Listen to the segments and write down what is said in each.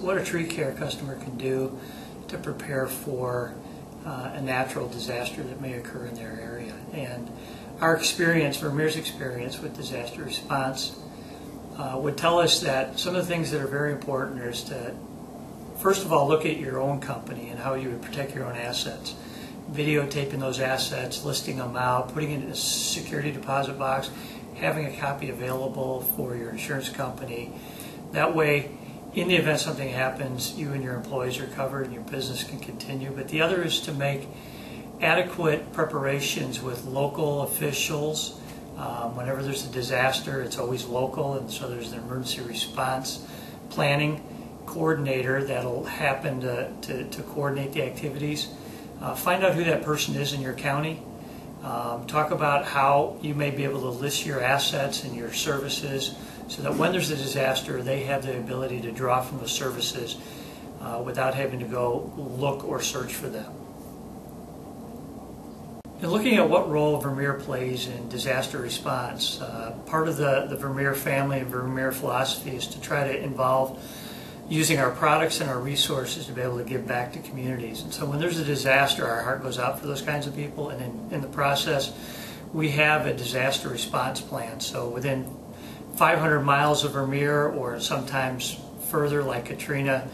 What a tree care customer can do to prepare for a natural disaster that may occur in their area. And our experience, Vermeer's experience with disaster response, would tell us that some of the things that are very important is to, first of all, look at your own company and how you would protect your own assets. Videotaping those assets, listing them out, putting it in a security deposit box, having a copy available for your insurance company. That way, in the event something happens, you and your employees are covered and your business can continue. But the other is to make adequate preparations with local officials. Whenever there's a disaster, it's always local, and so there's an emergency response planning coordinator that'll happen to coordinate the activities. Find out who that person is in your county. Talk about how you may be able to list your assets and your services so that when there's a disaster, they have the ability to draw from those services without having to go look or search for them. And looking at what role Vermeer plays in disaster response, part of the Vermeer family and Vermeer philosophy is to try to involve using our products and our resources to be able to give back to communities. And so when there's a disaster, our heart goes out for those kinds of people, and in the process, we have a disaster response plan. So within 500 miles of Vermeer, or sometimes further like Katrina,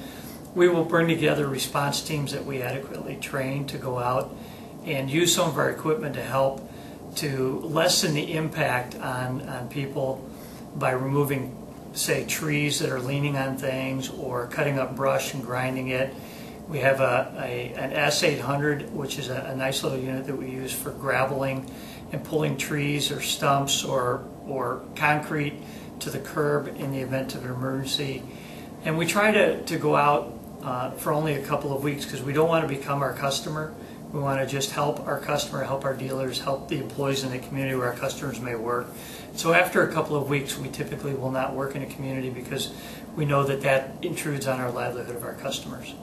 we will bring together response teams that we adequately train to go out and use some of our equipment to help to lessen the impact on people by removing, say, trees that are leaning on things or cutting up brush and grinding it. We have an S800, which is a nice little unit that we use for graveling and pulling trees or stumps or concrete to the curb in the event of an emergency. And we try to go out for only a couple of weeks because we don't want to become our customer. We want to just help our customer, help our dealers, help the employees in the community where our customers may work. So after a couple of weeks, we typically will not work in a community because we know that intrudes on our livelihood of our customers.